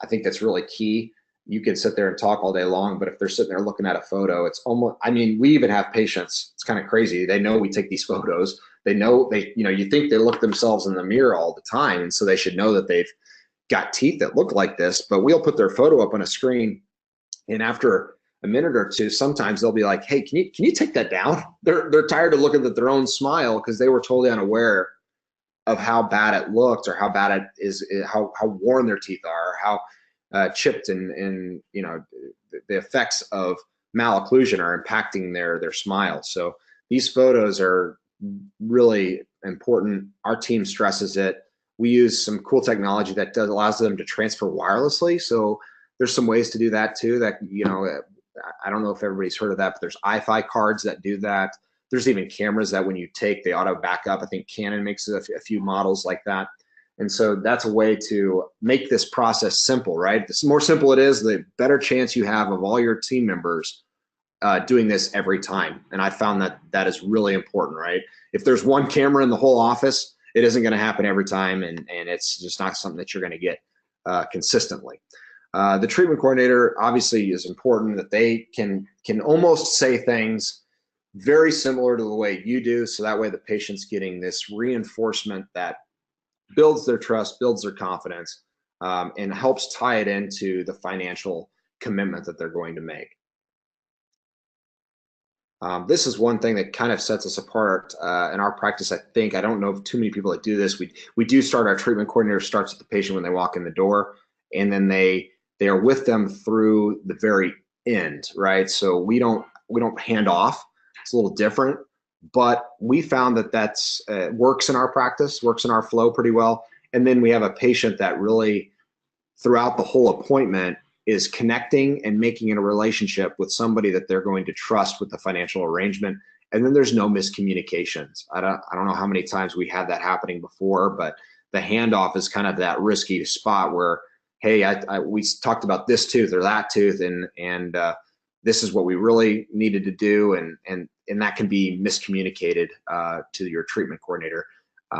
I think that's really key. You can sit there and talk all day long, but if they're sitting there looking at a photo, it's almost, I mean, we even have patients, it's kind of crazy. They know we take these photos. They know you think they look themselves in the mirror all the time. And so they should know that they've got teeth that look like this, but we'll put their photo up on a screen. And after a minute or two, sometimes they'll be like, hey, can you take that down? They're tired of looking at their own smile because they were totally unaware of how bad it looked or how bad it is, how worn their teeth are, how chipped and the effects of malocclusion are impacting their smile. So these photos are really important. Our team stresses it. We use some cool technology that allows them to transfer wirelessly. So there's some ways to do that too. That I don't know if everybody's heard of that, but there's iFi cards that do that. There's even cameras that when you take, they auto back up. I think Canon makes a few models like that. And so that's a way to make this process simple, right? The more simple it is, the better chance you have of all your team members doing this every time. And I found that is really important, right? If there's one camera in the whole office, it isn't going to happen every time, and it's just not something that you're going to get consistently. The treatment coordinator obviously is important, that they can almost say things very similar to the way you do, so that way the patient's getting this reinforcement that builds their trust, builds their confidence, and helps tie it into the financial commitment that they're going to make. This is one thing that kind of sets us apart in our practice. I think, I don't know of too many people that do this. We do start, our treatment coordinator starts with the patient when they walk in the door, and then they are with them through the very end, right? So we don't hand off. It's a little different, but we found that's works in our practice, works in our flow pretty well. And then we have a patient that really, throughout the whole appointment, is connecting and making it a relationship with somebody that they're going to trust with the financial arrangement. And then there's no miscommunications. I don't know how many times we had that happening before, but the handoff is kind of that risky spot where, hey, we talked about this tooth or that tooth, and this is what we really needed to do, and that can be miscommunicated to your treatment coordinator,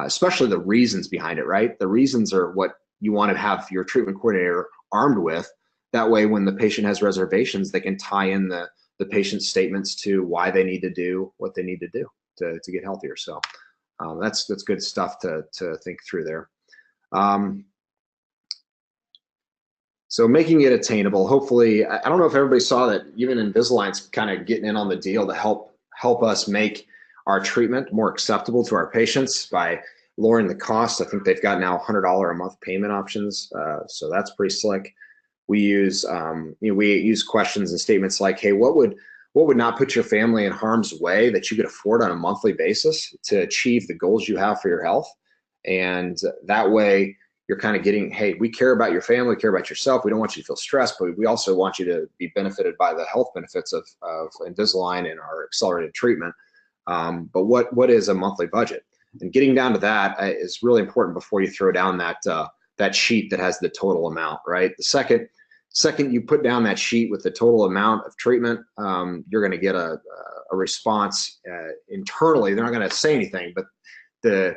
especially the reasons behind it, right? The reasons are what you want to have your treatment coordinator armed with. That way, when the patient has reservations, they can tie in the patient's statements to why they need to do what they need to do to get healthier. So that's good stuff to think through there. So making it attainable. Hopefully, I don't know if everybody saw that even Invisalign's kind of getting in on the deal to help us make our treatment more acceptable to our patients by lowering the cost. I think they've got now $100 a month payment options, so that's pretty slick. We use we use questions and statements like, hey, what would not put your family in harm's way that you could afford on a monthly basis to achieve the goals you have for your health? And that way you're kind of getting, hey, we care about your family, we care about yourself. We don't want you to feel stressed, but we also want you to be benefited by the health benefits of Invisalign and our accelerated treatment. But what is a monthly budget? And getting down to that is really important before you throw down that sheet that has the total amount, right? The second you put down that sheet with the total amount of treatment, you're going to get a response internally. They're not going to say anything, but the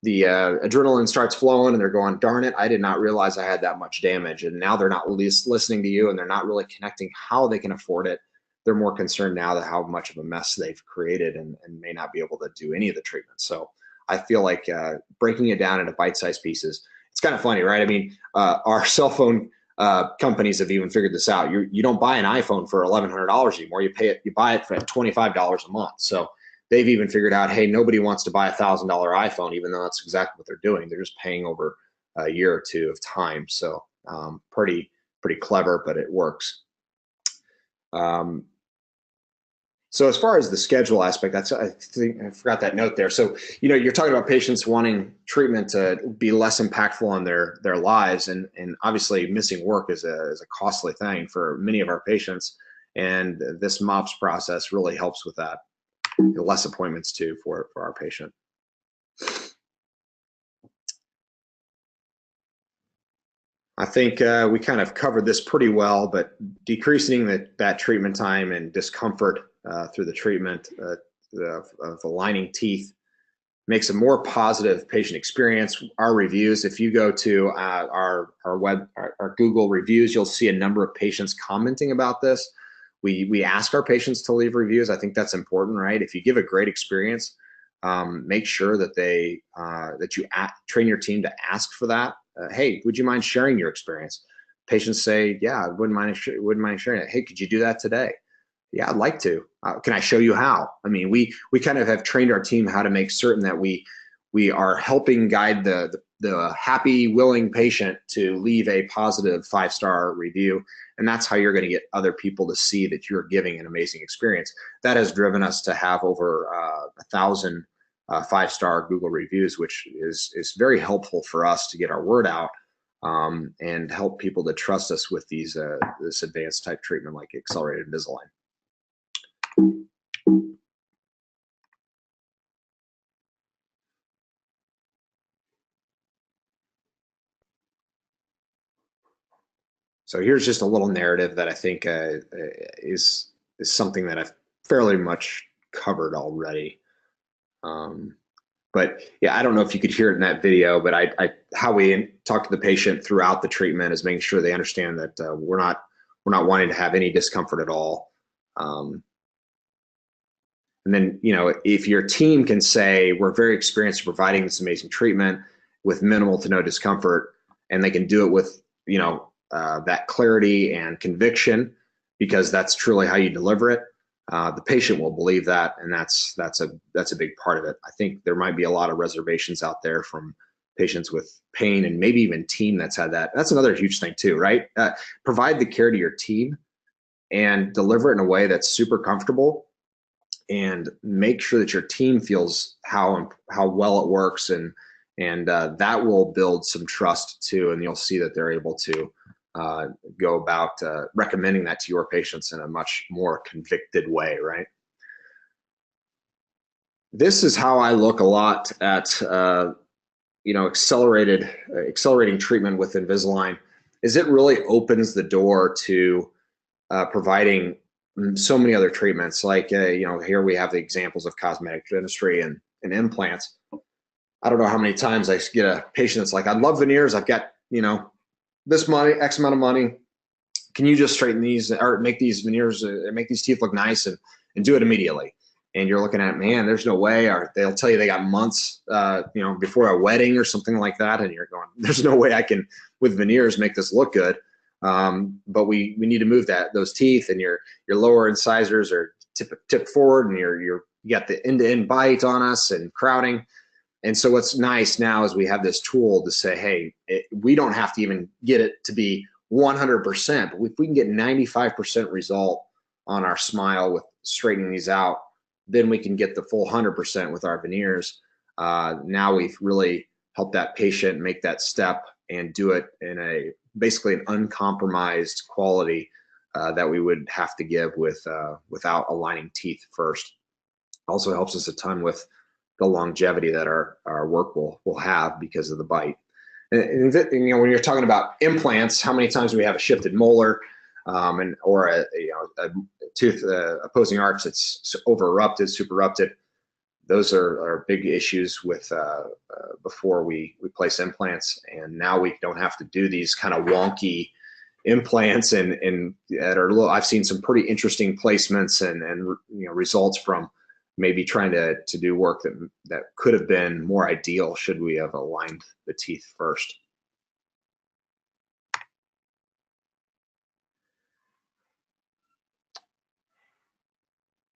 adrenaline starts flowing and they're going, darn it, I did not realize I had that much damage. And now they're not listening to you, and they're not really connecting how they can afford it. They're more concerned now that how much of a mess they've created and may not be able to do any of the treatment. So I feel like breaking it down into bite-sized pieces. It's kind of funny, right? I mean, our cell phone companies have even figured this out. You don't buy an iPhone for $1,100 anymore. You buy it for $25 a month. So they've even figured out, hey, nobody wants to buy a $1,000 iPhone, even though that's exactly what they're doing. They're just paying over a year or two of time. So pretty clever, but it works. So as far as the schedule aspect, I think I forgot that note there. So, you know, you're talking about patients wanting treatment to be less impactful on their lives, and obviously missing work is a costly thing for many of our patients, and this MOPS process really helps with that. Less appointments too for our patient. I think we kind of covered this pretty well, but decreasing that treatment time and discomfort through the treatment of aligning teeth makes a more positive patient experience. Our reviews, if you go to our Google reviews, you'll see a number of patients commenting about this. We ask our patients to leave reviews. I think that's important, right? If you give a great experience, make sure that that you train your team to ask for that. Hey, would you mind sharing your experience? Patients say, yeah, I wouldn't mind sharing it. Hey, could you do that today? Yeah, I'd like to. Can I show you how? I mean, we kind of have trained our team how to make certain that we are helping guide the happy, willing patient to leave a positive 5-star review. And that's how you're going to get other people to see that you're giving an amazing experience. That has driven us to have over 1,000 5-star Google reviews, which is very helpful for us to get our word out and help people to trust us with this advanced type treatment like accelerated Invisalign. So here's just a little narrative that I think is something that I've fairly much covered already. But yeah, I don't know if you could hear it in that video, but how we talk to the patient throughout the treatment is making sure they understand that we're not wanting to have any discomfort at all. And then, you know, if your team can say we're very experienced in providing this amazing treatment with minimal to no discomfort, and they can do it with, you know, that clarity and conviction, because that's truly how you deliver it. The patient will believe that, and that's a big part of it. I think there might be a lot of reservations out there from patients with pain, and maybe even team that's had that. That's another huge thing too, right? Provide the care to your team and deliver it in a way that's super comfortable, and make sure that your team feels how well it works, and that will build some trust too, and you'll see that they're able to go about recommending that to your patients in a much more convicted way, right? This is how I look a lot at you know, accelerating treatment with Invisalign. Is it really opens the door to providing so many other treatments, like you know, here we have the examples of cosmetic dentistry and implants. I don't know how many times I get a patient that's like, I'd love veneers. I've got, you know, this money, X amount of money. Can you just straighten these or make these veneers, make these teeth look nice and do it immediately? And you're looking at, man, there's no way. Or they'll tell you they got months, you know, before a wedding or something like that. And you're going, there's no way I can, with veneers, make this look good. But we need to move those teeth, and your lower incisors are tip forward, and you got the end-to-end bite on us and crowding. And so what's nice now is we have this tool to say, hey, we don't have to even get it to be 100%, but if we can get 95% result on our smile with straightening these out, then we can get the full 100% with our veneers. Now we've really helped that patient make that step and do it in basically an uncompromised quality that we would have to give without aligning teeth first. Also helps us a ton with the longevity that our work will have because of the bite. And you know, when you're talking about implants, how many times do we have a shifted molar or a tooth opposing arch that's over erupted, super erupted? Those are big issues with before we place implants, and now we don't have to do these kind of wonky implants and that are I've seen some pretty interesting placements and you know, results from maybe trying to do work that could have been more ideal should we have aligned the teeth first.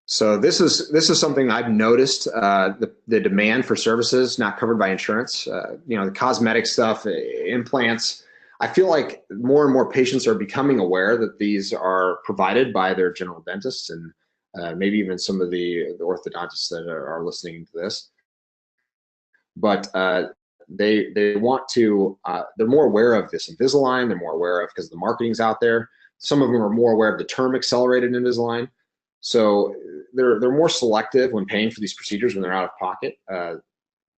So this is something I've noticed, the demand for services not covered by insurance. You know, the cosmetic stuff, implants. I feel like more and more patients are becoming aware that these are provided by their general dentists, and maybe even some of the orthodontists that are listening to this. But they want to, they're more aware of this Invisalign, they're more aware of, because the marketing's out there. Some of them are more aware of the term accelerated Invisalign. So they're more selective when paying for these procedures when they're out of pocket.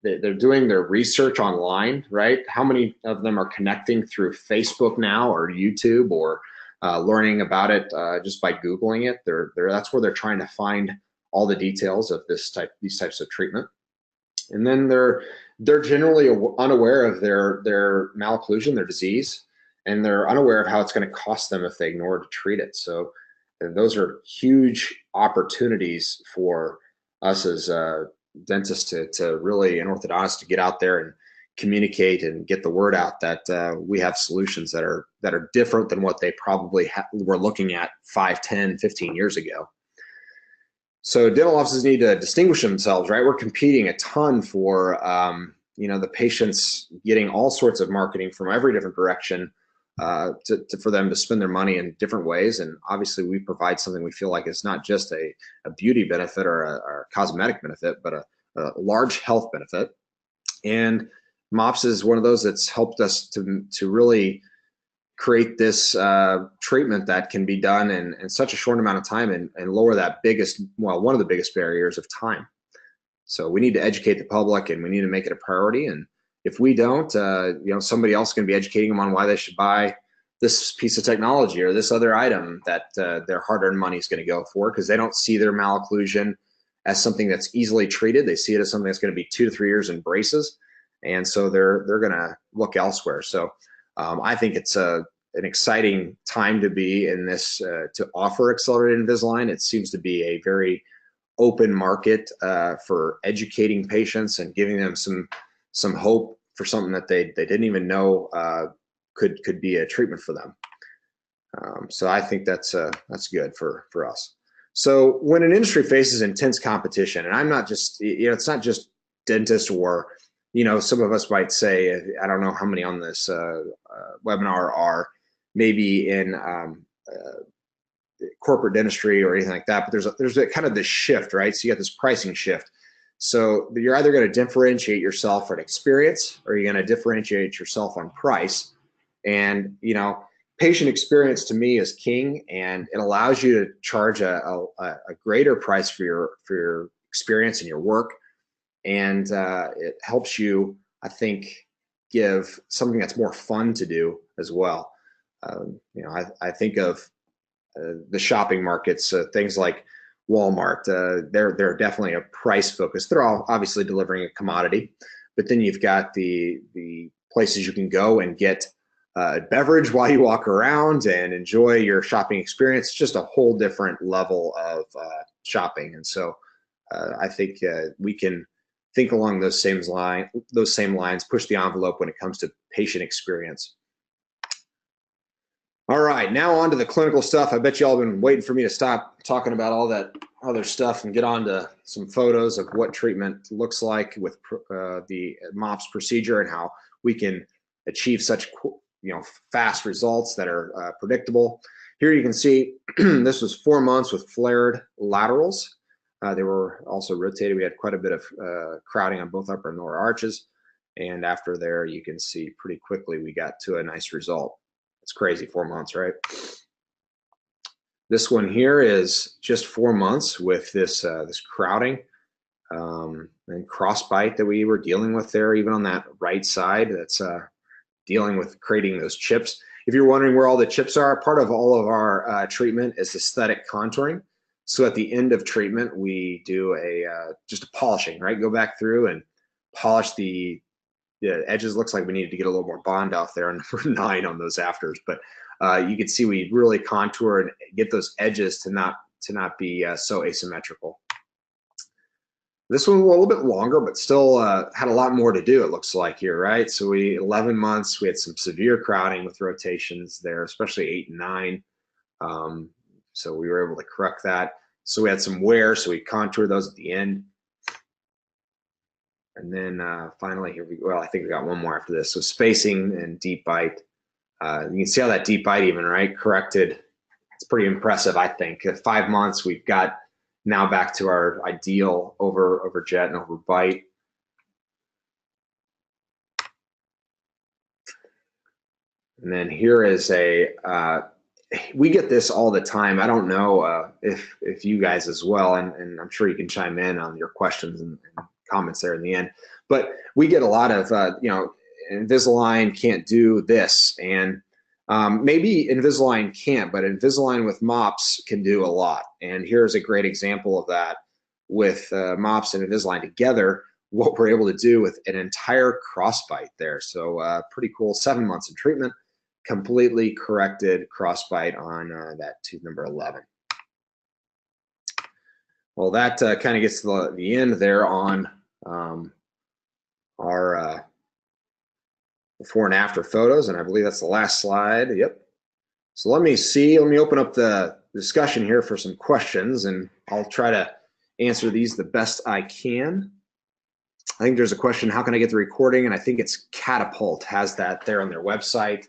They're doing their research online, right? How many of them are connecting through Facebook now or YouTube, or learning about it just by Googling it? That's where they're trying to find all the details of these types of treatment. And then they're generally unaware of their malocclusion, their disease, and they're unaware of how it's going to cost them if they ignore to treat it. So those are huge opportunities for us as dentists to really, and orthodontists, to get out there and communicate and get the word out that we have solutions that are different than what they probably were looking at 5, 10, 15 years ago. So dental offices need to distinguish themselves, right? We're competing a ton for the patients getting all sorts of marketing from every different direction for them to spend their money in different ways. And obviously we provide something we feel like is not just a beauty benefit or a cosmetic benefit, but a large health benefit. And MOPS is one of those that's helped us to really create this treatment that can be done in such a short amount of time and lower that one of the biggest barriers of time. So we need to educate the public, and we need to make it a priority. And if we don't, somebody else is going to be educating them on why they should buy this piece of technology or this other item that their hard-earned money is going to go for, because they don't see their malocclusion as something that's easily treated. They see it as something that's going to be 2 to 3 years in braces, and so they're going to look elsewhere. So I think it's an exciting time to be in this, to offer accelerated Invisalign. It seems to be a very open market for educating patients and giving them some hope for something that they didn't even know could be a treatment for them. So I think that's good for us. So when an industry faces intense competition, and I'm not just, it's not just dentists, or some of us might say, I don't know how many on this webinar are maybe in corporate dentistry or anything like that, but there's a kind of this shift, right? So you got this pricing shift. So you're either going to differentiate yourself for an experience, or you're going to differentiate yourself on price. And patient experience to me is king, and it allows you to charge a greater price for your experience and your work. And it helps you, I think, give something that's more fun to do as well. I think of the shopping markets, things like Walmart. They're definitely a price focus. They're all obviously delivering a commodity, but then you've got the places you can go and get a beverage while you walk around and enjoy your shopping experience. It's just a whole different level of shopping. And so I think we can think along those same lines, push the envelope when it comes to patient experience. All right, now on to the clinical stuff. I bet you all have been waiting for me to stop talking about all that other stuff and get on to some photos of what treatment looks like with the MOPS procedure, and how we can achieve such fast results that are predictable. Here you can see this was 4 months with flared laterals. They were also rotated. We had quite a bit of crowding on both upper and lower arches. And after there, you can see pretty quickly we got to a nice result. It's crazy, 4 months, right? This one here is just 4 months with this crowding and crossbite that we were dealing with there, even on that right side. That's dealing with creating those chips. If you're wondering where all the chips are, part of all of our treatment is aesthetic contouring. So at the end of treatment, we do just a polishing, right? Go back through and polish the edges. Looks like we needed to get a little more bond off there on number 9 on those afters, but you can see we really contour and get those edges to not be so asymmetrical. This one was a little bit longer, but still had a lot more to do, it looks like here, right? So 11 months, we had some severe crowding with rotations there, especially 8 and 9. So we were able to correct that. So we had some wear, so we contoured those at the end. And then finally, here we go. Well, I think we got one more after this. So spacing and deep bite. You can see how that deep bite even, right, corrected. It's pretty impressive, I think. At 5 months, we've got now back to our ideal over jet and over bite. And then here is a, we get this all the time. I don't know if you guys as well, and I'm sure you can chime in on your questions and comments there in the end. But we get a lot of, you know, Invisalign can't do this, and maybe Invisalign can't, but Invisalign with MOPS can do a lot. And here's a great example of that with MOPS and Invisalign together, what we're able to do with an entire crossbite there. So pretty cool, 7 months of treatment, completely corrected crossbite on that tooth number 11. Well, that kind of gets to the end there on our before and after photos, and I believe that's the last slide. Yep. So let me open up the discussion here for some questions, and I'll try to answer these the best I can. I think there's a question, how can I get the recording? And I think it's Catapult has that there on their website.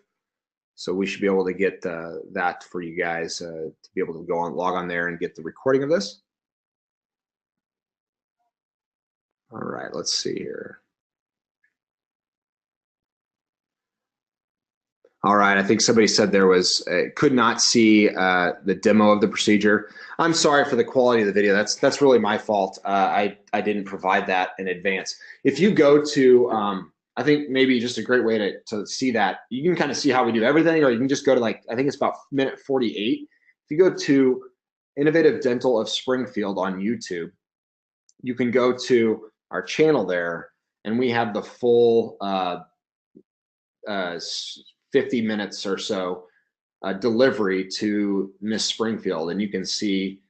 So we should be able to get that for you guys to be able to log on there and get the recording of this. All right, let's see here. All right, I think somebody said there was, could not see the demo of the procedure. I'm sorry for the quality of the video. That's really my fault. I didn't provide that in advance. If you go to, I think maybe just a great way to see that, you can kind of see how we do everything, or you can just go to, like, I think it's about minute 48. If you go to Innovative Dental of Springfield on YouTube, you can go to our channel there, and we have the full 50 minutes or so delivery to Miss Springfield, and you can see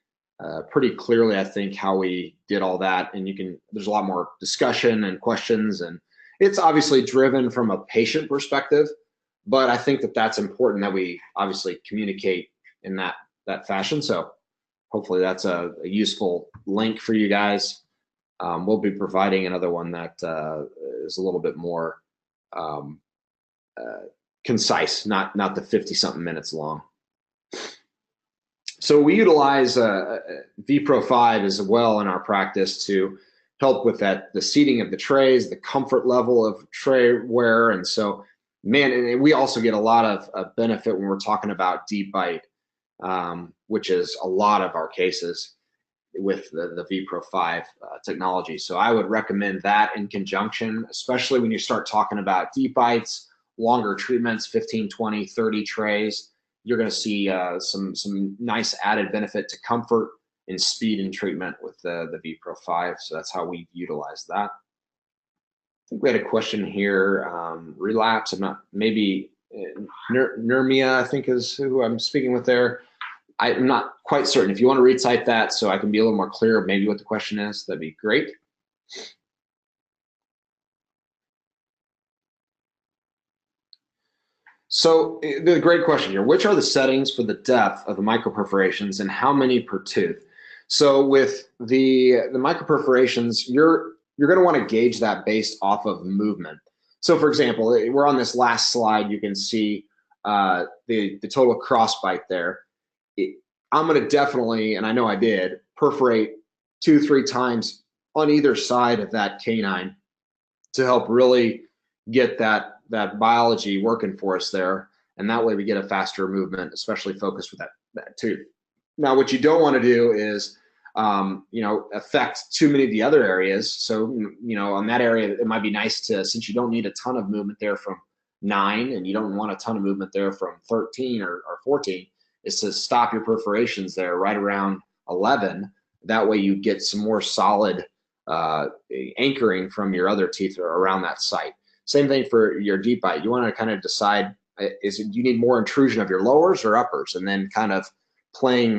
pretty clearly, I think, how we did all that. And there's a lot more discussion and questions, and it's obviously driven from a patient perspective, but I think that that's important that we obviously communicate in that fashion. So hopefully that's a useful link for you guys. We'll be providing another one that is a little bit more concise, not the 50-something minutes long. So we utilize vPro 5 as well in our practice to help with the seating of the trays, the comfort level of tray wear. And so, man, and we also get a lot of benefit when we're talking about deep bite, which is a lot of our cases with the vPro 5 technology. So I would recommend that in conjunction, especially when you start talking about deep bites, longer treatments, 15, 20, 30 trays. You're going to see some nice added benefit to comfort and speed in treatment with the vPro 5. So that's how we utilize that. I think we had a question here, relapse. I'm not, maybe Nurmia, I think is who I'm speaking with there. I'm not quite certain. If you want to recite that so I can be a little more clear of maybe what the question is, that'd be great. So the great question here, which are the settings for the depth of the micro-perforations and how many per tooth? So with the micro-perforations, you're going to want to gauge that based off of movement. So for example, we're on this last slide, you can see the total crossbite there. I'm going to definitely, and I know I did, perforate 2-3 times on either side of that canine to help really get that biology working for us there, and that way we get a faster movement, especially focused with that tooth. Now, what you don't want to do is, affect too many of the other areas. So, on that area, it might be nice to, since you don't need a ton of movement there from 9, and you don't want a ton of movement there from 13 or 14, is to stop your perforations there right around 11. That way you get some more solid anchoring from your other teeth around that site. Same thing for your deep bite. You want to kind of decide, do you need more intrusion of your lowers or uppers, and then kind of playing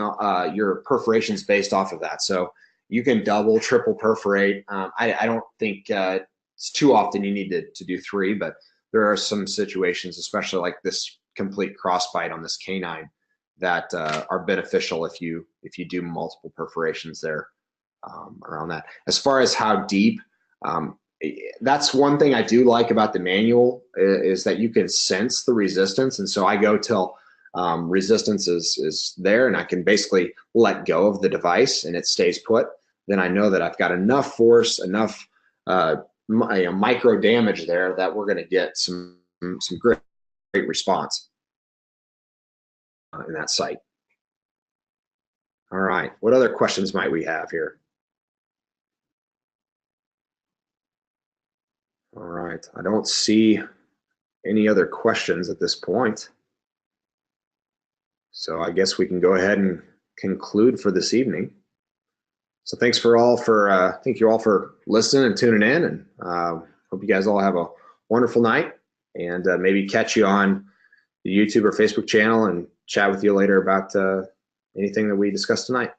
your perforations based off of that. So you can double, triple perforate. I don't think it's too often you need to do 3, but there are some situations, especially like this complete crossbite on this canine, that are beneficial if you do multiple perforations there around that. As far as how deep, that's one thing I do like about the manual, is that you can sense the resistance. And so I go till resistance is there and I can basically let go of the device and it stays put, then I know that I've got enough force, enough micro damage there that we're going to get some great response in that site. All right, what other questions might we have here? All right, I don't see any other questions at this point. So I guess we can go ahead and conclude for this evening. So thank you all for listening and tuning in, and hope you guys all have a wonderful night, and maybe catch you on the YouTube or Facebook channel and chat with you later about anything that we discussed tonight.